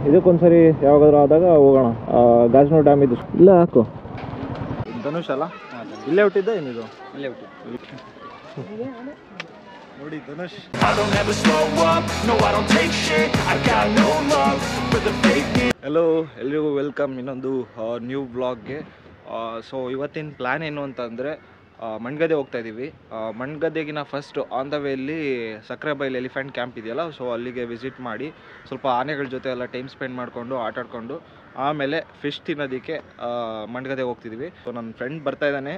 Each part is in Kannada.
ಇದಕ್ಕೊಂದ್ಸರಿ ಯಾವಾಗಾದ್ರೂ ಆದಾಗ ಹೋಗೋಣ. ಗಾಜನೂರು ಡ್ಯಾಮ್ ಇದು ಇಲ್ಲ ಹಾಕು. ಧನುಷ್ ಅಲ್ಲ, ಇಲ್ಲೇ ಹುಟ್ಟಿದ್ದ ಏನಿದು? ಇಲ್ಲೇ ಹುಟ್ಟಿದ್ದು ನೋಡಿ ಧನುಷ್. ಹಲೋ, ಎಲ್ರಿಗೂ ವೆಲ್ಕಮ್ ಇನ್ನೊಂದು ನ್ಯೂ ವ್ಲಾಗ್ಗೆ. ಸೊ ಇವತ್ತಿನ ಪ್ಲ್ಯಾನ್ ಏನು ಅಂತಂದರೆ, ಮಣ್ಗದ್ದೆ ಹೋಗ್ತಾ ಇದ್ದೀವಿ. ಮಣ್ಗದ್ದೆಗಿನ ಫಸ್ಟ್ ಆನ್ ದ ವೇಲಿ ಸಕ್ರೆಬೈಲ್ ಎಲಿಫೆಂಟ್ ಕ್ಯಾಂಪ್ ಇದೆಯಲ್ಲ, ಸೊ ಅಲ್ಲಿಗೆ ವಿಸಿಟ್ ಮಾಡಿ ಸ್ವಲ್ಪ ಆನೆಗಳ ಜೊತೆ ಎಲ್ಲ ಟೈಮ್ ಸ್ಪೆಂಡ್ ಮಾಡಿಕೊಂಡು ಆಟಾಡಿಕೊಂಡು ಆಮೇಲೆ ಫಿಶ್ ತಿನ್ನೋದಕ್ಕೆ ಮಣ್ಗದ್ದೆ ಹೋಗ್ತಿದ್ದೀವಿ. ಸೊ ನನ್ನ ಫ್ರೆಂಡ್ ಬರ್ತಾ ಇದ್ದಾನೆ,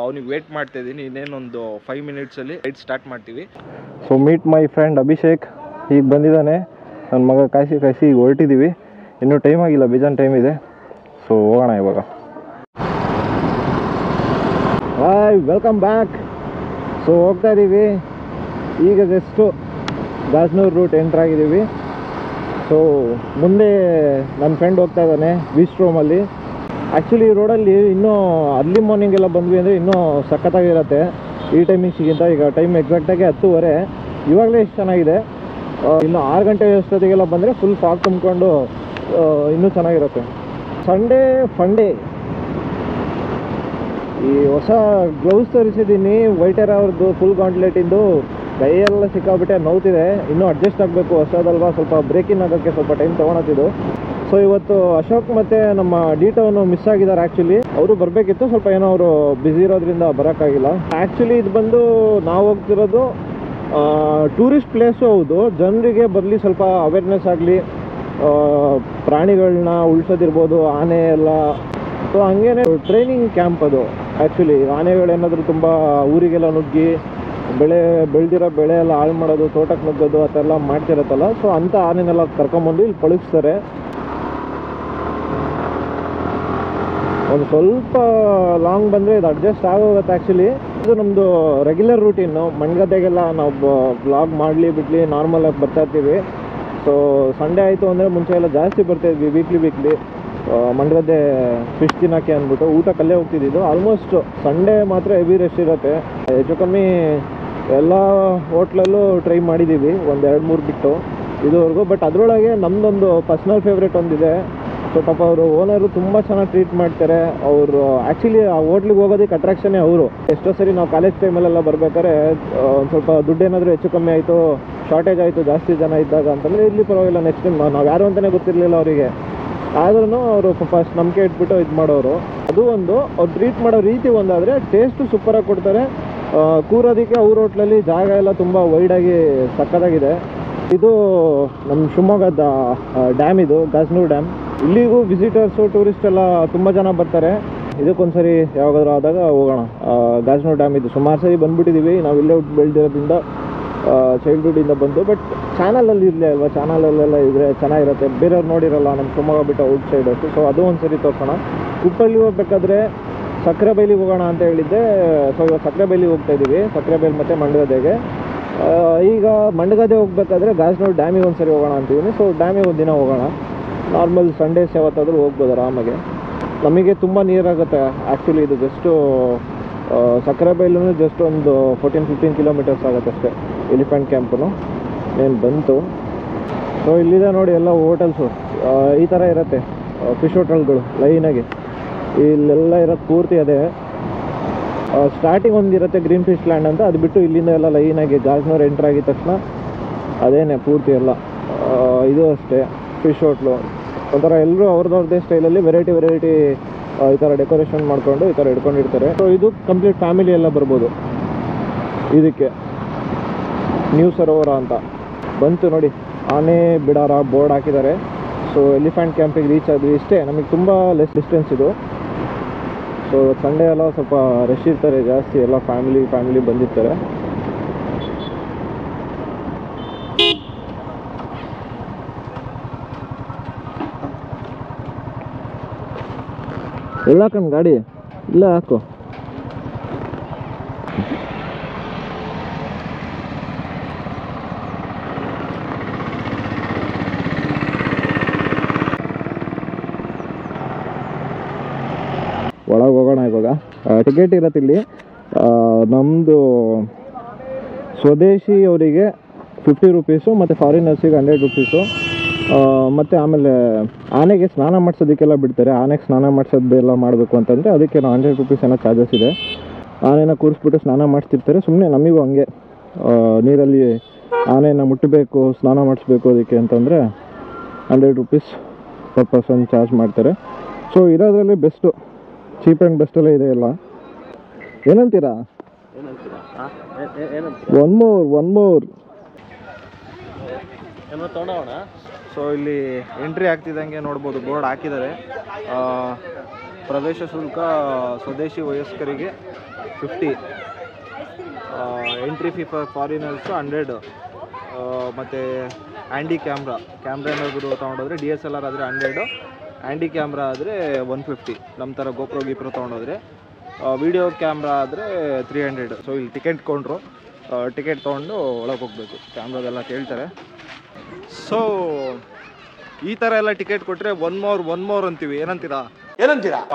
ಅವ್ನಿಗೆ ವೇಟ್ ಮಾಡ್ತಾ ಇದ್ದೀನಿ. ಇನ್ನೇನೊಂದು 5 ಮಿನಿಟ್ಸಲ್ಲಿ ರೈಡ್ ಸ್ಟಾರ್ಟ್ ಮಾಡ್ತೀವಿ. So meet my friend Abhishek ಈಗ ಬಂದಿದ್ದಾನೆ. ನನ್ನ ಮಗ ಕಾಶಿ ಈಗ ಹೊರಟಿದ್ದೀವಿ. ಇನ್ನೂ ಟೈಮ್ ಆಗಿಲ್ಲ, ಬೇಜಾನ್ ಟೈಮ್ ಇದೆ. ಸೊ ಹೋಗೋಣ ಇವಾಗ. Hi, welcome back. ಸೊ ಹೋಗ್ತಾ ಇದ್ದೀವಿ ಈಗ ಜಸ್ಟು ಗಾಜನೂರು ರೂಟ್ ಎಂಟ್ರ್ ಆಗಿದ್ದೀವಿ. ಸೊ ಮುಂದೆ ನನ್ನ ಫ್ರೆಂಡ್ ಹೋಗ್ತಾ ಇದ್ದಾನೆ ವಿಸ್ಟ್ರೋಮಲ್ಲಿ. ಆ್ಯಕ್ಚುಲಿ ಈ ರೋಡಲ್ಲಿ ಇನ್ನೂ ಅರ್ಲಿ ಮಾರ್ನಿಂಗ್ ಎಲ್ಲ ಬಂದ್ವಿ ಅಂದರೆ ಇನ್ನೂ ಸಖತ್ತಾಗಿರುತ್ತೆ ಈ ಟೈಮಿಂಗ್ಸಿಗಿಂತ. ಈಗ ಟೈಮ್ ಎಕ್ಸಾಕ್ಟಾಗಿ 10:30. ಇವಾಗಲೇ ಎಷ್ಟು ಚೆನ್ನಾಗಿದೆ. ಇನ್ನು 6 ಗಂಟೆ ಅಷ್ಟೊತ್ತಿಗೆಲ್ಲ ಬಂದರೆ ಫುಲ್ ಫಾಗ್ ತುಂಬಿಕೊಂಡು ಇನ್ನೂ ಚೆನ್ನಾಗಿರುತ್ತೆ. ಸಂಡೇ ಫಂಡೇ. ಈ ಹೊಸ ಗ್ಲೌಸ್ ತರಿಸಿದ್ದೀನಿ, ವೈಟರ್ ಅವ್ರದ್ದು ಫುಲ್ ಗಾಂಟ್ಲೆಟಿಂದು. ಕೈಯೆಲ್ಲ ಸಿಕ್ಕಾಬಿಟ್ಟೆ ನೋವ್ತಿದೆ. ಇನ್ನೂ ಅಡ್ಜಸ್ಟ್ ಆಗಬೇಕು, ಹೊಸದಲ್ವಾ, ಸ್ವಲ್ಪ ಬ್ರೇಕಿಂಗ್ ಆಗೋಕ್ಕೆ ಸ್ವಲ್ಪ ಟೈಮ್ ತೊಗೊಳತ್ತಿದ್ದು. ಸೊ ಇವತ್ತು ಅಶೋಕ್ ಮತ್ತು ನಮ್ಮ ಡಿಟೋನು ಮಿಸ್ ಆಗಿದ್ದಾರೆ. ಆ್ಯಕ್ಚುಲಿ ಅವರು ಬರಬೇಕಿತ್ತು, ಸ್ವಲ್ಪ ಏನೋ ಅವರು ಬ್ಯುಸಿ ಇರೋದ್ರಿಂದ ಬರೋಕ್ಕಾಗಿಲ್ಲ. ಆ್ಯಕ್ಚುಲಿ ಇದು ಬಂದು ನಾವು ಹೋಗ್ತಿರೋದು ಟೂರಿಸ್ಟ್ ಪ್ಲೇಸು ಹೌದು. ಜನರಿಗೆ ಬರಲಿ, ಸ್ವಲ್ಪ ಅವೇರ್ನೆಸ್ ಆಗಲಿ, ಪ್ರಾಣಿಗಳನ್ನ ಉಳಿಸೋದಿರ್ಬೋದು, ಆನೆ ಎಲ್ಲ. ಸೊ ಹಂಗೇನೆ ಟ್ರೈನಿಂಗ್ ಕ್ಯಾಂಪ್ ಅದು. ಆ್ಯಕ್ಚುಲಿ ಆನೆಗಳೇನಾದರೂ ತುಂಬ ಊರಿಗೆಲ್ಲ ನುಗ್ಗಿ ಬೆಳೆದಿರೋ ಬೆಳೆ ಎಲ್ಲ ಹಾಳು ಮಾಡೋದು, ತೋಟಕ್ಕೆ ನುಗ್ಗೋದು ಆ ಥರ ಎಲ್ಲ ಮಾಡ್ತಿರತ್ತಲ್ಲ, ಸೊ ಅಂಥ ಆನೆನೆಲ್ಲ ಕರ್ಕೊಂಬಂದು ಇಲ್ಲಿ ಪಳಗಿಸ್ತಾರೆ. ಒಂದು ಸ್ವಲ್ಪ ಲಾಂಗ್ ಬಂದರೆ ಇದು ಅಡ್ಜಸ್ಟ್ ಆಗೋಗುತ್ತೆ. ಆ್ಯಕ್ಚುಲಿ ಇದು ನಮ್ಮದು ರೆಗ್ಯುಲರ್ ರೂಟೀನು. ಮಣ್ಗದ್ದೆಗೆಲ್ಲ ನಾವು ಬ್ಲಾಗ್ ಮಾಡಲಿ ಬಿಡಲಿ ನಾರ್ಮಲಾಗಿ ಬರ್ತಾ ಇರ್ತೀವಿ. ಸೊ ಸಂಡೇ ಆಯಿತು ಅಂದರೆ ಮುಂಚೆ ಎಲ್ಲ ಜಾಸ್ತಿ ಬರ್ತಾಯಿದ್ವಿ, ವೀಕ್ಲಿ ಮಣ್ಗದ್ದೆ ಫಿಶ್ ತಿನ್ನೋಕ್ಕೆ ಅಂದ್ಬಿಟ್ಟು ಊಟಕ್ಕಲ್ಲೇ ಹೋಗ್ತಿದ್ದು. ಆಲ್ಮೋಸ್ಟ್ ಸಂಡೇ ಮಾತ್ರ ಹೆವಿ ರಶ್ ಇರುತ್ತೆ. ಹೆಚ್ಚು ಕಮ್ಮಿ ಎಲ್ಲ ಹೋಟ್ಲಲ್ಲೂ ಟ್ರೈ ಮಾಡಿದ್ದೀವಿ, 1-2-3 ಬಿಟ್ಟು ಇದುವರೆಗೂ. ಬಟ್ ಅದರೊಳಗೆ ನಮ್ಮದೊಂದು ಪರ್ಸ್ನಲ್ ಫೇವ್ರೇಟ್ ಒಂದಿದೆ. ಸೊ ಪಾಪ ಅವರು ಓನರು ತುಂಬ ಚೆನ್ನಾಗಿ ಟ್ರೀಟ್ ಮಾಡ್ತಾರೆ. ಅವರು ಆ್ಯಕ್ಚುಲಿ ಆ ಹೋಟ್ಲಿಗೆ ಹೋಗೋದಕ್ಕೆ ಅಟ್ರಾಕ್ಷನ್ನೇ ಅವರು. ಎಷ್ಟೋ ಸರಿ ನಾವು ಕಾಲೇಜ್ ಟೈಮಲ್ಲೆಲ್ಲ ಬರ್ಬೇಕಾದ್ರೆ ಒಂದು ಸ್ವಲ್ಪ ದುಡ್ಡು ಏನಾದರೂ ಹೆಚ್ಚು ಕಮ್ಮಿ ಆಯಿತು, ಶಾರ್ಟೇಜ್ ಆಯಿತು ಜಾಸ್ತಿ ಜನ ಇದ್ದಾಗ ಅಂತಂದರೆ ಇಲ್ಲಿ ಪರವಾಗಿಲ್ಲ, ನೆಕ್ಸ್ಟ್ ಟೈಮ್ ನಾವು ಯಾರು ಅಂತಲೇ ಗೊತ್ತಿರಲಿಲ್ಲ ಅವರಿಗೆ. ಆದ್ರೂ ಅವರು ಫಸ್ಟ್ ನಂಬಿಕೆ ಇಟ್ಬಿಟ್ಟು ಇದು ಮಾಡೋರು. ಅದು ಒಂದು ಅವ್ರು ಟ್ರೀಟ್ ಮಾಡೋ ರೀತಿ ಒಂದಾದರೆ ಟೇಸ್ಟು ಸೂಪರಾಗಿ ಕೊಡ್ತಾರೆ. ಕೂರೋದಕ್ಕೆ ಅವ್ರ ಹೋಟ್ಲಲ್ಲಿ ಜಾಗ ಎಲ್ಲ ತುಂಬ ವೈಡಾಗಿ ಸಕ್ಕತ್ತಾಗಿದೆ. ಇದು ನಮ್ಮ ಶಿವಮೊಗ್ಗದ ಡ್ಯಾಮ್, ಇದು ಗಾಜನೂರು ಡ್ಯಾಮ್. ಇಲ್ಲಿಗೂ ವಿಸಿಟರ್ಸು ಟೂರಿಸ್ಟ್ ಎಲ್ಲ ತುಂಬ ಜನ ಬರ್ತಾರೆ. ಇದಕ್ಕೊಂದ್ಸರಿ ಯಾವಾಗಾದ್ರೂ ಆದಾಗ ಹೋಗೋಣ. ಗಾಜನೂರು ಡ್ಯಾಮ್ ಇದು ಸುಮಾರು ಸರಿ ಬಂದುಬಿಟ್ಟಿದ್ದೀವಿ ನಾವು, ಇಲ್ಲೇ ಬೆಳೆದಿರೋದ್ರಿಂದ ಚೈಲ್ಡ್ಹುಡ್ಡಿಂದ ಬಂದು. ಬಟ್ ಚಾನಲಲ್ಲಿ ಇರಲಿ ಅಲ್ವಾ, ಚಾನಲಲ್ಲೆಲ್ಲ ಇದ್ದರೆ ಚೆನ್ನಾಗಿರುತ್ತೆ, ಬೇರೆಯವ್ರು ನೋಡಿರಲ್ಲ ನಮ್ಮ ಶಿವಮೊಗ್ಗ ಬಿಟ್ಟು ಔಟ್ ಸೈಡ್ ಅಷ್ಟು. ಸೊ ಅದು ಒಂದು ಸರಿ ತೋರ್ಸೋಣ. ಕುಪ್ಪಳ್ಳಿ ಹೋಗ್ಬೇಕಾದ್ರೆ ಸಕ್ರೆಬೈಲಿಗೆ ಹೋಗೋಣ ಅಂತ ಹೇಳಿದ್ದೆ. ಸೊ ಇವಾಗ ಸಕ್ರೆಬೈಲಿಗೆ ಹೋಗ್ತಾಯಿದ್ದೀವಿ, ಸಕ್ರೆಬೈಲ್ ಮತ್ತು ಮಂಡ್ಗದ್ದೆಗೆ. ಈಗ ಮಂಡ್ಗದ್ದೆ ಹೋಗ್ಬೇಕಾದ್ರೆ ಗಾಜನೂರು ಡ್ಯಾಮಿಗೆ ಒಂದು ಸರಿ ಹೋಗೋಣ ಅಂತಿದ್ದೀನಿ. ಸೊ ಡ್ಯಾಮಿಗೆ ಒಂದು ದಿನ ಹೋಗೋಣ. ನಾರ್ಮಲ್ ಸಂಡೇಸ್ ಯಾವತ್ತಾದರೂ ಹೋಗ್ಬೋದು ಆರಾಮಾಗೆ. ನಮಗೆ ತುಂಬ ನೀರಾಗುತ್ತೆ ಆ್ಯಕ್ಚುಲಿ. ಇದು ಜಸ್ಟು ಸಕ್ರೆಬೈಲೂ ಜಸ್ಟ್ ಒಂದು 14-15 ಕಿಲೋಮೀಟರ್ಸ್ ಆಗುತ್ತೆ ಅಷ್ಟೇ. ಎಲಿಫೆಂಟ್ ಕ್ಯಾಂಪು ಏನು ಬಂತು. ಸೊ ಇಲ್ಲಿದೆ ನೋಡಿ ಎಲ್ಲ ಹೋಟೆಲ್ಸು ಈ ಥರ ಇರುತ್ತೆ, ಫಿಶ್ ಹೋಟೆಲ್ಗಳು ಲೈನಾಗಿ ಇಲ್ಲೆಲ್ಲ ಇರೋದು ಪೂರ್ತಿ ಅದೇ. ಸ್ಟಾರ್ಟಿಂಗ್ ಒಂದಿರುತ್ತೆ ಗ್ರೀನ್ ಫಿಶ್ ಲ್ಯಾಂಡ್ ಅಂತ, ಅದು ಬಿಟ್ಟು ಇಲ್ಲಿಂದ ಎಲ್ಲ ಲೈನಾಗಿ ಗಾಜನೂರು ಎಂಟ್ರ್ ಆಗಿದ ತಕ್ಷಣ ಅದೇನೆ ಪೂರ್ತಿ ಎಲ್ಲ. ಇದು ಅಷ್ಟೇ ಫಿಶ್ ಹೋಟ್ಲು. ಒಂಥರ ಎಲ್ಲರೂ ಅವ್ರದ್ದೇ ಸ್ಟೈಲಲ್ಲಿ ವೆರೈಟಿ ಈ ಥರ ಡೆಕೋರೇಷನ್ ಮಾಡಿಕೊಂಡು ಈ ಥರ ಇಟ್ಕೊಂಡಿರ್ತಾರೆ. ಸೊ ಇದು ಕಂಪ್ಲೀಟ್ ಫ್ಯಾಮಿಲಿ ಎಲ್ಲ ಬರ್ಬೋದು ಇದಕ್ಕೆ. ನ್ಯೂ ಸರೋವರ ಅಂತ ಬಂತು ನೋಡಿ, ಆನೆ ಬಿಡಾರ ಬೋರ್ಡ್ ಹಾಕಿದ್ದಾರೆ. ಸೊ ಎಲಿಫೆಂಟ್ ಕ್ಯಾಂಪಿಗೆ ರೀಚ್ ಆದ್ವಿ. ಇಷ್ಟೇ, ನಮಗೆ ತುಂಬ ಲೆಸ್ ಡಿಸ್ಟೆನ್ಸ್ ಇದು. ಸೊ ಸಂಡೇ ಎಲ್ಲ ಸ್ವಲ್ಪ ರಶ್ ಇರ್ತಾರೆ ಜಾಸ್ತಿ, ಎಲ್ಲ ಫ್ಯಾಮಿಲಿ ಬಂದಿರ್ತಾರೆ. ಎಲ್ಲ ಹಾಕೊಂಡು ಗಾಡಿ ಇಲ್ಲ ಹಾಕು. ಒಳಗೆ ಹೋಗೋಣ ಇವಾಗ. ಟಿಕೆಟ್ ಇರತ್ತೆ ಇಲ್ಲಿ. ನಮ್ಮದು ಸ್ವದೇಶಿ ಅವರಿಗೆ 50 ರೂಪೀಸು ಮತ್ತು ಫಾರಿನರ್ಸಿಗೆ 100 ರೂಪೀಸು. ಮತ್ತು ಆಮೇಲೆ ಆನೆಗೆ ಸ್ನಾನ ಮಾಡಿಸೋದಕ್ಕೆಲ್ಲ ಬಿಡ್ತಾರೆ. ಆನೆಗೆ ಸ್ನಾನ ಮಾಡಿಸೋದೆಲ್ಲ ಮಾಡಬೇಕು ಅಂತಂದರೆ ಅದಕ್ಕೆ 100 ರೂಪೀಸ್ ಏನೋ ಚಾರ್ಜಸ್ ಇದೆ. ಆನೆನ ಕೂರಿಸ್ಬಿಟ್ಟು ಸ್ನಾನ ಮಾಡಿಸ್ತಿರ್ತಾರೆ. ಸುಮ್ಮನೆ ನಮಗೂ ಹಂಗೆ ನೀರಲ್ಲಿ ಆನೆನ ಮುಟ್ಟಬೇಕು, ಸ್ನಾನ ಮಾಡಿಸ್ಬೇಕು ಅದಕ್ಕೆ ಅಂತಂದರೆ 100 ರೂಪೀಸ್ ಪರ್ ಪರ್ಸನ್ ಚಾರ್ಜ್ ಮಾಡ್ತಾರೆ. ಸೊ ಇರೋದ್ರಲ್ಲಿ ಬೆಸ್ಟು, ಚೀಪ್ ಆ್ಯಂಡ್ ಬೆಸ್ಟಲ್ಲೇ ಇದೆ ಎಲ್ಲ. ಏನಂತೀರಾ? ಒನ್ ಮೋರ್ ಸೊ ಇಲ್ಲಿ ಎಂಟ್ರಿ ಆಗ್ತಿದ್ದಂಗೆ ನೋಡ್ಬೋದು ಬೋರ್ಡ್ ಹಾಕಿದ್ದಾರೆ. ಪ್ರವೇಶ ಶುಲ್ಕ ಸ್ವದೇಶಿ ವಯಸ್ಕರಿಗೆ 50, ಎಂಟ್ರಿ ಫೀ ಫಾರ್ ಫಾರಿನರ್ಸು 100, ಮತ್ತು ಆ್ಯಂಡಿ ಕ್ಯಾಮ್ರಾ ಏನಾದ್ರು ತೊಗೊಂಡೋದ್ರೆ DSLR ಆದರೆ 100, ಆ್ಯಂಡಿ ಕ್ಯಾಮ್ರಾ ಆದರೆ 150. ನಮ್ಮ ಥರ ಗೋಪ್ರೋ ಗೀಪ್ರೋ ತೊಗೊಂಡೋದ್ರೆ ವಿಡಿಯೋ ಕ್ಯಾಮ್ರಾ ಆದರೆ 300. ಸೊ ಇಲ್ಲಿ ಟಿಕೆಟ್ ಕೊಂಡ್ರು, ಟಿಕೆಟ್ ತೊಗೊಂಡು ಒಳಗೆ ಹೋಗಬೇಕು. ಕ್ಯಾಮ್ರಾದೆಲ್ಲ ಕೇಳ್ತಾರೆ. ಸೊ ಈ ಥರ ಎಲ್ಲ ಟಿಕೆಟ್ ಕೊಟ್ಟರೆ ಒನ್ ಮೋರ್ ಅಂತೀವಿ. ಏನಂತೀರಾ?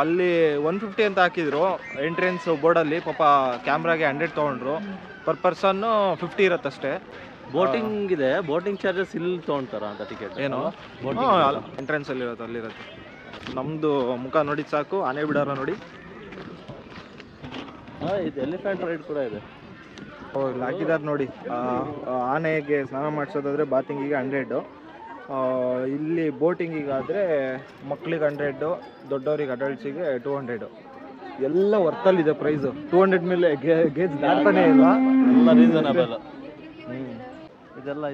ಅಲ್ಲಿ 150 ಅಂತ ಹಾಕಿದ್ರು ಎಂಟ್ರೆನ್ಸ್ ಬೋರ್ಡಲ್ಲಿ. ಪಾಪ ಕ್ಯಾಮ್ರಾಗೆ 100 ತೊಗೊಂಡ್ರು. ಪರ್ ಪರ್ಸನ್ನು 50 ಇರುತ್ತಷ್ಟೇ. ಬೋಟಿಂಗ್ ಇದೆ, ಬೋಟಿಂಗ್ ಚಾರ್ಜಸ್ ಇಲ್ಲಿ ತೊಗೊಳ್ತಾರ ಅಂತ ಟಿಕೆಟ್? ಏನು ಎಂಟ್ರೆನ್ಸಲ್ಲಿ ಇರುತ್ತೆ, ಅಲ್ಲಿರುತ್ತೆ. ನಮ್ಮದು ಮುಖ ನೋಡಿ ಸಾಕು, ಆನೆ ಬಿಡಾರ ನೋಡಿ. ಇದು ಎಲಿಫೆಂಟ್ ರೈಡ್ ಕೂಡ ಇದೆ. ಇಲ್ಲಿ ಹಾಕಿದ್ದಾರೆ ನೋಡಿ. ಆನೆಗೆ ಸ್ನಾನ ಮಾಡಿಸೋದಾದರೆ ಬಾತಿಂಗಿಗೆ 100, ಇಲ್ಲಿ ಬೋಟಿಂಗಿಗಾದರೆ ಮಕ್ಕಳಿಗೆ 100, ದೊಡ್ಡವರಿಗೆ ಅಡಲ್ಟ್ಸಿಗೆ 200. ಎಲ್ಲ ವರ್ತಲ್ಲಿದೆ ಪ್ರೈಸು. 200 ಮೇಲೆ ಗೇಜ್ ದಾಟ್ತಾನೆ ಇಲ್ಲ. ಎಲ್ಲ ರೀಸನಬಲ್. ಇದೆಲ್ಲ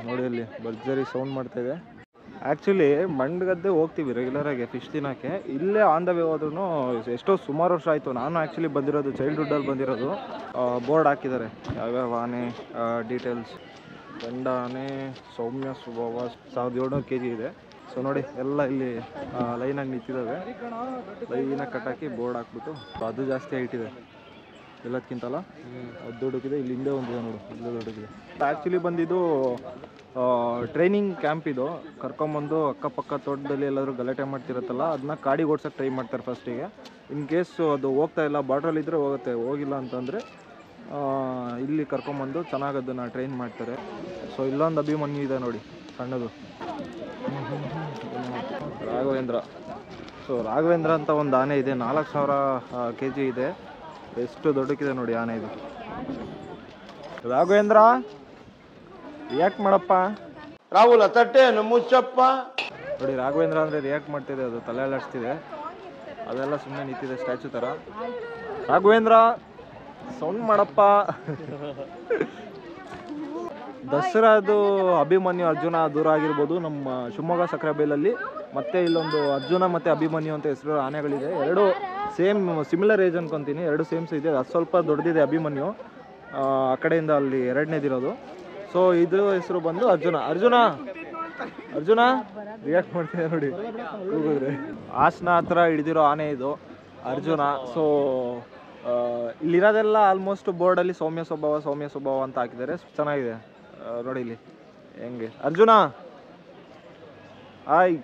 ನೋಡಿ ಅಲ್ಲಿ ಭರ್ಜರಿ ಸೌಂಡ್ ಮಾಡ್ತಾಯಿದೆ. ಆ್ಯಕ್ಚುಲಿ ಮಂಡ್ಗದ್ದೆ ಹೋಗ್ತೀವಿ ರೆಗ್ಯುಲರಾಗಿ ಫಿಶ್ ತಿನ್ನೋಕ್ಕೆ. ಇಲ್ಲೇ ಆನ್ ದ ವೇ ಹೋದ್ರೂ ಎಷ್ಟೋ ಸುಮಾರು ವರ್ಷ ಆಯಿತು. ನಾನು ಆ್ಯಕ್ಚುಲಿ ಬಂದಿರೋದು ಚೈಲ್ಡ್ಹುಡ್ಡಲ್ಲಿ ಬಂದಿರೋದು. ಬೋರ್ಡ್ ಹಾಕಿದ್ದಾರೆ ಯಾವ್ಯಾವ ಆನೆ ಡೀಟೇಲ್ಸ್. ಗಂಡ ಆನೆ ಸೌಮ್ಯ ಸ್ವಭಾವ 1700 kg ಇದೆ. ಸೊ ನೋಡಿ ಎಲ್ಲ ಇಲ್ಲಿ ಲೈನಾಗಿ ನಿಂತಿದ್ದಾವೆ. ಲೈನಾಗಿ ಕಟ್ಟಾಕಿ ಬೋರ್ಡ್ ಹಾಕ್ಬಿಟ್ಟು ಅದು ಜಾಸ್ತಿ ಹೈಟ್ ಇದೆ ಎಲ್ಲದಕ್ಕಿಂತಲ್ಲ. ಅದು ದೊಡ್ಡಕ್ಕಿದೆ. ಇಲ್ಲಿ ಹಿಂದೆ ಒಂದಿದೆ ನೋಡು, ಇಲ್ಲೇ ದೊಡ್ಡಕ್ಕಿದೆ. ಆ್ಯಕ್ಚುಲಿ ಬಂದಿದ್ದು ಟ್ರೈನಿಂಗ್ ಕ್ಯಾಂಪ್ ಇದು. ಕರ್ಕೊಂಬಂದು ಅಕ್ಕಪಕ್ಕ ತೋಟದಲ್ಲಿ ಎಲ್ಲಾದರೂ ಗಲಾಟೆ ಮಾಡ್ತಿರತ್ತಲ್ಲ, ಅದನ್ನ ಕಾಡಿಗೆ ಓಡ್ಸೋಕ್ಕೆ ಟ್ರೈ ಮಾಡ್ತಾರೆ ಫಸ್ಟಿಗೆ. ಇನ್ ಕೇಸು ಅದು ಹೋಗ್ತಾ ಇಲ್ಲ, ಬಾರ್ಡ್ರಲ್ಲಿ ಇದ್ದರೆ ಹೋಗುತ್ತೆ, ಹೋಗಿಲ್ಲ ಅಂತಂದರೆ ಇಲ್ಲಿ ಕರ್ಕೊಂಬಂದು ಚೆನ್ನಾಗಿ ಅದನ್ನು ಟ್ರೈನ್ ಮಾಡ್ತಾರೆ. ಸೊ ಇಲ್ಲೊಂದು ಅಭಿಮನ್ಯು ಇದೆ ನೋಡಿ, ಸಣ್ಣದು ರಾಘವೇಂದ್ರ. ಸೊ ರಾಘವೇಂದ್ರ ಅಂತ ಒಂದು ಆನೆ ಇದೆ, 4000 kg ಇದೆ. ಎಷ್ಟು ದೊಡ್ಡಕ್ಕಿದೆ ನೋಡಿ ಆನೆ ಇದು. ರಾಘವೇಂದ್ರ ರಿಯಾಕ್ಟ್ ಮಾಡಪ್ಪ. ರಾಹುಲ್ ತಟ್ಟೆ ಮುಚ್ಚಪ್ಪ ನೋಡಿ. ರಾಘವೇಂದ್ರ ಅಂದರೆ ರಿಯಾಕ್ಟ್ ಮಾಡ್ತಿದೆ, ಅದು ತಲೆ ಅಲ್ಲಾಡ್ಸ್ತಿದೆ. ಅದೆಲ್ಲ ಸುಮ್ಮನೆ ನಿಂತಿದೆ ಸ್ಟ್ಯಾಚು ಥರ. ರಾಘವೇಂದ್ರ ಸೌಂಡ್ ಮಾಡಪ್ಪ. ದಸರಾದು ಅಭಿಮನ್ಯು ಅರ್ಜುನ ದೂರ ಆಗಿರ್ಬೋದು ನಮ್ಮ ಶಿವಮೊಗ್ಗ ಸಕ್ರೆಬೈಲಲ್ಲಿ. ಮತ್ತು ಇಲ್ಲೊಂದು ಅರ್ಜುನ ಮತ್ತು ಅಭಿಮನ್ಯು ಅಂತ ಹೆಸರು ಆನೆಗಳಿದೆ. ಎರಡು ಸೇಮ್ ಸಿಮಿಲರ್ ಏಜ್ ಅನ್ಕೊತೀನಿ, ಎರಡು ಸೇಮ್ಸ್ ಇದೆ. ಅದು ಸ್ವಲ್ಪ ದೊಡ್ಡದಿದೆ ಅಭಿಮನ್ಯು, ಆ ಕಡೆಯಿಂದ ಅಲ್ಲಿ ಎರಡನೇದಿರೋದು. ಸೊ ಇದು ಹೆಸರು ಬಂದು ಅರ್ಜುನ ರಿಯಾಕ್ಟ್ ಮಾಡ್ತಿದೆ ನೋಡಿ ಕೂಗಿದ್ರೆ. ಹಾಸನ ಹತ್ರ ಹಿಡಿದಿರೋ ಆನೆ ಇದು ಅರ್ಜುನ. ಸೊ ಇಲ್ಲಿರೋದೆಲ್ಲ ಆಲ್ಮೋಸ್ಟ್ ಬೋರ್ಡಲ್ಲಿ ಸೌಮ್ಯ ಸ್ವಭಾವ ಅಂತ ಹಾಕಿದ್ದಾರೆ. ಚೆನ್ನಾಗಿದೆ ನೋಡಿ ಇಲ್ಲಿ ಹೆಂಗೆ. ಅರ್ಜುನ ಹಾಯ್.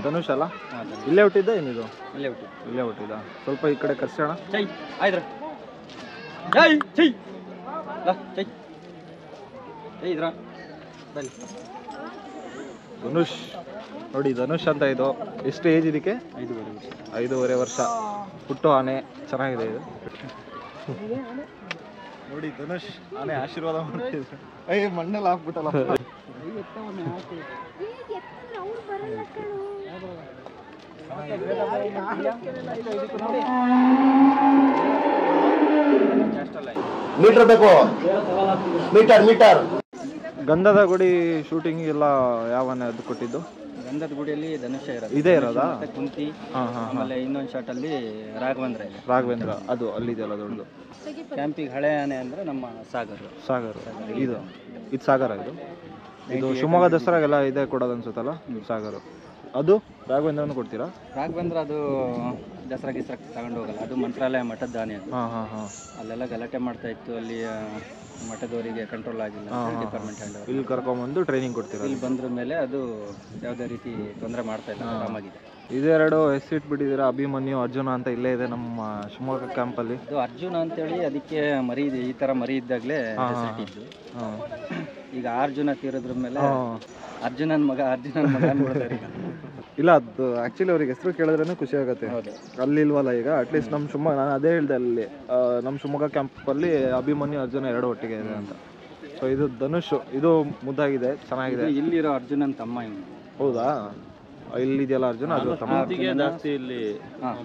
ಧನುಷ್ ಅಲ್ಲ, ಇಲ್ಲೇ ಹುಟ್ಟಿದ್ದ ಏನಿದು? ಇಲ್ಲೇ ಹುಟ್ಟಿದ್ದ. ಸ್ವಲ್ಪ ಈ ಕಡೆ ಕರ್ಸೋಣ. ಧನುಷ್ ನೋಡಿ, ಧನುಷ್ ಅಂತ ಇದು. ಎಷ್ಟು ಏಜ್ ಇದಕ್ಕೆ? 5.5 ವರ್ಷ. ಹುಟ್ಟು ಆನೆ, ಚೆನ್ನಾಗಿದೆ ಇದು ನೋಡಿ. ಧನುಷ್ ಆನೆ ಆಶೀರ್ವಾದ ಮಾಡ್ತಿದ್ರು. ಮಣ್ಣಲ್ಲಿ ಹಾಕ್ಬಿಟ್ಟಲ್ಲ. ಮೀಟರ್ ಬೇಕು, ಮೀಟರ್. ಗಂಧದ ಗುಡಿ ಶೂಟಿಂಗ್ ಎಲ್ಲ ಯಾವನೇ ಅದು ಕೊಟ್ಟಿದ್ದು? ಗಂಧದ ಗುಡಿಯಲ್ಲಿ ಧನುಷ ಇದೇ ಇರೋದಾ? ಕುಂತಿ. ಆಮೇಲೆ ಇನ್ನೊಂದು ಶಾಟ್ ಅಲ್ಲಿ ರಾಘವೇಂದ್ರ ಅದು ಅಲ್ಲಿದೆಯಲ್ಲ ದೊಡ್ಡದು. ಕ್ಯಾಂಪಿಗೆ ಹಳೆ ಆನೆ ಅಂದ್ರೆ ನಮ್ಮ ಸಾಗರ್. ಇದು ಸಾಗರ. ಇದು ಶಿವಮೊಗ್ಗ ದಸರಾಗೆಲ್ಲ ಇದೆ ಕೊಡೋದು ಅನ್ಸುತ್ತಲ್ಲ ಸಾಗರ. ಅದು ರಾಘವೇಂದ್ರನು ಕೊಡ್ತೀರಾ? ರಾಘವೇಂದ್ರ ಅದು ದಸರಾ ತಗೊಂಡು ಹೋಗಲ್ಲ, ಅದು ಮಂತ್ರಾಲಯ ಮಠದ ಆನೆ ಅದು. ಅಲ್ಲೆಲ್ಲ ಗಲಾಟೆ ಮಾಡ್ತಾ ಇತ್ತು, ಅಲ್ಲಿ ಮಠದವರಿಗೆ ಕಂಟ್ರೋಲ್ ಆಗಿಲ್ಲ, ಡಿಪಾರ್ಟ್ಮೆಂಟ್ ಹ್ಯಾಂಡ್ ಇಲ್ಲಿ ಕರ್ಕೊಂಡ್ಬಂದು ಟ್ರೈನಿಂಗ್ ಕೊಡ್ತೀರಾ? ಇಲ್ಲಿ ಬಂದ್ರ ಮೇಲೆ ಅದು ಯಾವುದೇ ರೀತಿ ತೊಂದರೆ ಮಾಡ್ತಾ ಇಲ್ಲ, ಆರಾಮಾಗಿದೆ. ಇದೆರಡು ಹೆಸರಿಟ್ಬಿಟ್ಟಿದ್ದೀರಾ, ಅಭಿಮನ್ಯು ಅರ್ಜುನ ಅಂತ ಇಲ್ಲೇ ಇದೆ ನಮ್ಮ ಶಿವಮೊಗ್ಗ ಕ್ಯಾಂಪಲ್ಲಿ. ಇದು ಅರ್ಜುನ ಅಂತೇಳಿ ಅದಕ್ಕೆ ಮರಿ ಇದೆ, ಈ ಥರ ಮರಿ ಇದ್ದಾಗಲೇ ಹೆಸರಿಟ್ಟಿದ್ದು. ಈಗ ಅರ್ಜುನ ತೀರಿದ್ರ ಮೇಲೆ ಅರ್ಜುನನ ಮಗ ಅನ್ಬಿಡ್ತಾರೆ ಈಗ. ಇಲ್ಲ, ಅದು ಆ್ಯಕ್ಚುಲಿ ಅವ್ರಿಗೆ ಹೆಸರು ಕೇಳಿದ್ರೇ ಖುಷಿ ಆಗುತ್ತೆ. ಅಲ್ಲಿ ಇಲ್ವಲ್ಲ ಈಗ, ಅಟ್ಲೀಸ್ಟ್ ನಮ್ಮ ಶಿವಮೊಗ್ಗ, ನಾನು ಅದೇ ಹೇಳಿದೆ ಅಲ್ಲಿ ನಮ್ಮ ಶಿವಮೊಗ್ಗ ಕ್ಯಾಂಪಲ್ಲಿ ಅಭಿಮನ್ಯು ಅರ್ಜುನ 2 ಒಟ್ಟಿಗೆ ಇದೆ ಅಂತ. ಸೊ ಇದು ಧನುಷ್, ಇದು ಮುದ್ದಾಗಿದೆ, ಚೆನ್ನಾಗಿದೆ. ಇಲ್ಲಿರೋ ಅರ್ಜುನನ್ ತಮ್ಮ ಇವನು. ಹೌದಾ? ಇಲ್ಲಿದೆಯಲ್ಲ ಅರ್ಜುನ, ಅದು ತಮ್ಮ ಜಾಸ್ತಿ ಇಲ್ಲಿ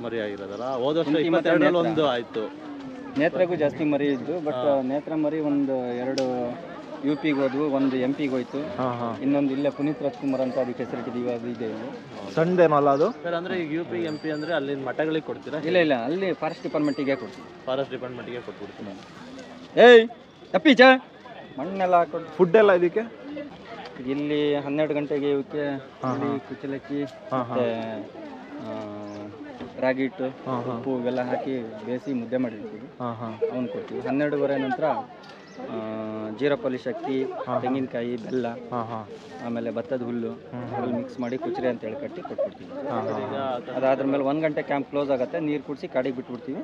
ಮರಿ ಆಗಿರೋದಲ್ಲ. ಹೋದ ವರ್ಷ 22 ಒಂದು ಆಯ್ತು. ನೇತ್ರಗೂ ಜಾಸ್ತಿ ಮರಿ ಇದ್ದು, ಬಟ್ ನೇತ್ರ ಮರಿ ಒಂದು 2 UPಗೆ ಹೋದ್ವು, ಒಂದು MP ಹೋಯ್ತು, ಇನ್ನೊಂದು ಇಲ್ಲೇ ಪುನೀತ್ ರಾಜ್ಕುಮಾರ್ ಅಂತ ಅದಕ್ಕೆ ಹೆಸರಿಟ್ಟಿದ್ದೀವಿ, ಅದು ಇದೆ ಇಲ್ಲಿ. ಸಣ್ಣದೇನಲ್ಲ ಅದು? ಸರ್ ಅಂದರೆ ಈಗ UP MP ಅಂದರೆ ಅಲ್ಲಿನ ಮಠಗಳಿಗೆ ಕೊಡ್ತೀರಾ? ಇಲ್ಲ, ಅಲ್ಲಿ ಫಾರೆಸ್ಟ್ ಡಿಪಾರ್ಟ್ಮೆಂಟಿಗೆ ಕೊಡ್ತೀವಿ. ಫಾರೆಸ್ಟ್ ಡಿಪಾರ್ಟ್ಮೆಂಟಿಗೆ ಕೊಟ್ಬಿಡ್ತೀನಿ. ಏಯ್ ಅಪ್ಪೀಚ ಮಣ್ಣೆಲ್ಲ ಹಾಕೊಟ್ಟು. ಫುಡ್ ಎಲ್ಲ ಇದಕ್ಕೆ ಇಲ್ಲಿ 12 ಗಂಟೆಗೆ ಇವಕ್ಕೆ ಕುಚ್ಚಲಕ್ಕಿ ಮತ್ತೆ ರಾಗಿ ಹಿಟ್ಟು, ಉಪ್ಪು ಇವೆಲ್ಲ ಹಾಕಿ ಬೇಯಿಸಿ ಮುದ್ದೆ ಮಾಡಿರ್ತೀವಿ, ಅವನು ಕೊಡ್ತೀವಿ. 12:30 ನಂತರ ಜೀರಾ ಪಾಲಿಶ್ ಅಕ್ಕಿ, ತೆಂಗಿನಕಾಯಿ, ಬೆಲ್ಲ, ಆಮೇಲೆ ಭತ್ತದ ಹುಲ್ಲು ಅದ್ರಲ್ಲಿ ಮಿಕ್ಸ್ ಮಾಡಿ ಕುಚ್ರಿ ಅಂತ ಹೇಳಿ ಕಟ್ಟಿ ಕೊಟ್ಬಿಡ್ತೀವಿ. ಅದಾದ್ರ ಮೇಲೆ 1 ಗಂಟೆ ಕ್ಯಾಂಪ್ ಕ್ಲೋಸ್ ಆಗುತ್ತೆ, ನೀರು ಕುಡಿಸಿ ಕಾಡಿಗೆ ಬಿಟ್ಬಿಡ್ತೀವಿ.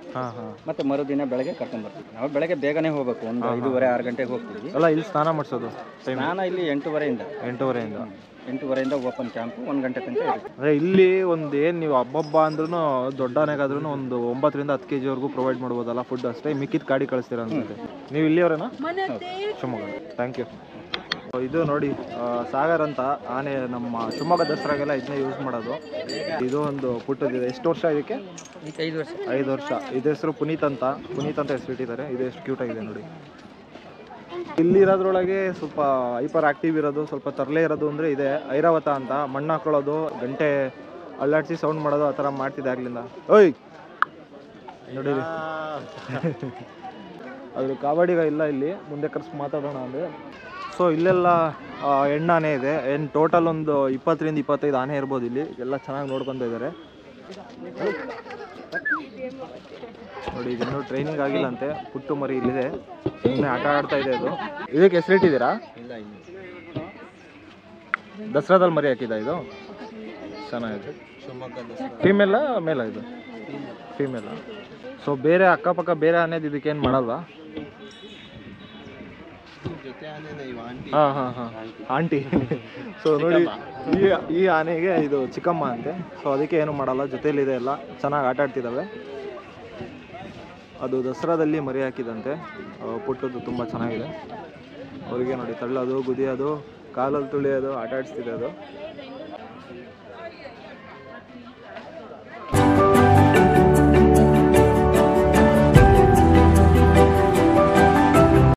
ಮತ್ತೆ ಮರುದಿನ ಬೆಳಗ್ಗೆ ಕರ್ಕೊಂಡ್ಬರ್ತೀವಿ. ನಾವು ಬೆಳಗ್ಗೆ ಬೇಗನೆ ಹೋಗ್ಬೇಕು, ಒಂದು 5:30-6 ಗಂಟೆಗೆ ಹೋಗ್ತೀವಿ. ಅಲ್ಲ, ಇಲ್ಲಿ ಸ್ನಾನ ಮಾಡಿಸೋದು? ಸ್ನಾನ ಇಲ್ಲಿ 8:30ಇಂದ 8:30ಇಂದ ಓಪನ್ ಕ್ಯಾಂಪು 1 ಗಂಟೆ ತನಕ ಇರುತ್ತೆ. ಅಂದರೆ ಇಲ್ಲಿ ಒಂದು ಏನು ನೀವು ಹಬ್ಬ ಅಂದ್ರೂ ದೊಡ್ಡ ಆನೆಗಾದ್ರೂ ಒಂದು 9-10 kg ಪ್ರೊವೈಡ್ ಮಾಡ್ಬೋದಲ್ಲ ಫುಡ್ ಅಷ್ಟೇ, ಮಿಕ್ಕಿದ ಕಾಡಿ ಕಳಿಸ್ತೀರ ಅನ್ಸುತ್ತೆ. ನೀವು ಇಲ್ಲಿಯವರೇನಾ? ಶಿವಮೊಗ್ಗ. Thank you. ಇದು ನೋಡಿ, ಸಾಗರ್ ಅಂತ ಆನೆ ನಮ್ಮ ಶಿವಮೊಗ್ಗ ದಸರಾಗೆಲ್ಲ ಇದನ್ನೇ ಯೂಸ್ ಮಾಡೋದು. ಇದು ಒಂದು ಪುಟ್ಟದಿದೆ. ಎಷ್ಟು ವರ್ಷ ಇದಕ್ಕೆ? 5 ವರ್ಷ. ಇದು ಹೆಸರು ಪುನೀತ್ ಅಂತ ಹೆಸರಿಟ್ಟಿದ್ದಾರೆ. ಇದು ಎಷ್ಟು ಕ್ಯೂಟ್ ಆಗಿದೆ ನೋಡಿ. ಇಲ್ಲಿರೋದ್ರೊಳಗೆ ಸ್ವಲ್ಪ ಹೈಪರ್ ಆಕ್ಟಿವ್ ಇರೋದು, ಸ್ವಲ್ಪ ತರಲೆ ಇರೋದು ಅಂದರೆ ಇದೆ ಐರಾವತ ಅಂತ. ಮಣ್ಣು ಹಾಕೊಳ್ಳೋದು, ಗಂಟೆ ಅಲ್ಲಾಡಿಸಿ ಸೌಂಡ್ ಮಾಡೋದು, ಆ ಥರ ಮಾಡ್ತಿದ್ದೆ ಆಗ್ಲಿಂದ. ಓಯ್ ನೋಡಿ ಅದ್ರ ಕಾವಡಿಗ ಇಲ್ಲ ಇಲ್ಲಿ, ಮುಂದೆ ಕರ್ಸಿ ಮಾತಾಡೋಣ ಅಂದರೆ. ಸೊ ಇಲ್ಲೆಲ್ಲ ಹೆಣ್ಣಾನೆ ಇದೆ. ಏನು ಟೋಟಲ್ ಒಂದು 20-25 ಆನೆ ಇರ್ಬೋದು ಇಲ್ಲಿ. ಎಲ್ಲ ಚೆನ್ನಾಗಿ ನೋಡ್ಕೊತಾ ಇದ್ದಾರೆ ನೋಡಿ. ಇನ್ನೂ ಟ್ರೈನಿಂಗ್ ಆಗಿಲ್ಲ ಅಂತೆ. ಪುಟ್ಟು ಮರಿ ಇಲ್ಲಿದೆ, ಸುಮ್ಮನೆ ಆಟ ಆಡ್ತಾ ಇದೆ. ಅದು ಇದಕ್ಕೆ ಹೆಸರಿಟ್ಟಿದ್ದೀರಾ? ದಸರಾದಲ್ಲಿ ಮರಿ ಹಾಕಿದ ಇದು? ಚೆನ್ನಾಗಿದೆ. ಫೀಮೇಲ ಮೇಲ? ಇದು ಫೀಮೇಲ. ಸೊ ಬೇರೆ ಅಕ್ಕಪಕ್ಕ ಬೇರೆ ಆನೆದು ಇದಕ್ಕೇನು ಮಾಡಲ್ವಾ? ಆಂಟಿ. ಸೊ ನೋಡಿ, ಈ ಆನೆಗೆ ಇದು ಚಿಕ್ಕಮ್ಮ ಅಂತೆ. ಸೊ ಅದಕ್ಕೆ ಏನು ಮಾಡಲ್ಲ, ಜೊತೆಯಲ್ಲಿದೆ, ಎಲ್ಲ ಚೆನ್ನಾಗಿ ಆಟ ಆಡ್ತಿದ್ದಾವೆ. ಅದು ದಸರಾದಲ್ಲಿ ಮರಿ ಹಾಕಿದಂತೆ. ಪುಟ್ಟದ್ದು ತುಂಬ ಚೆನ್ನಾಗಿದೆ. ಅವರಿಗೆ ನೋಡಿ ತಳ್ಳೋದು, ಗುದಿಯೋದು, ಕಾಲಲ್ಲಿ ತುಳಿಯೋದು, ಆಟ ಆಡಿಸ್ತಿದೆ ಅದು.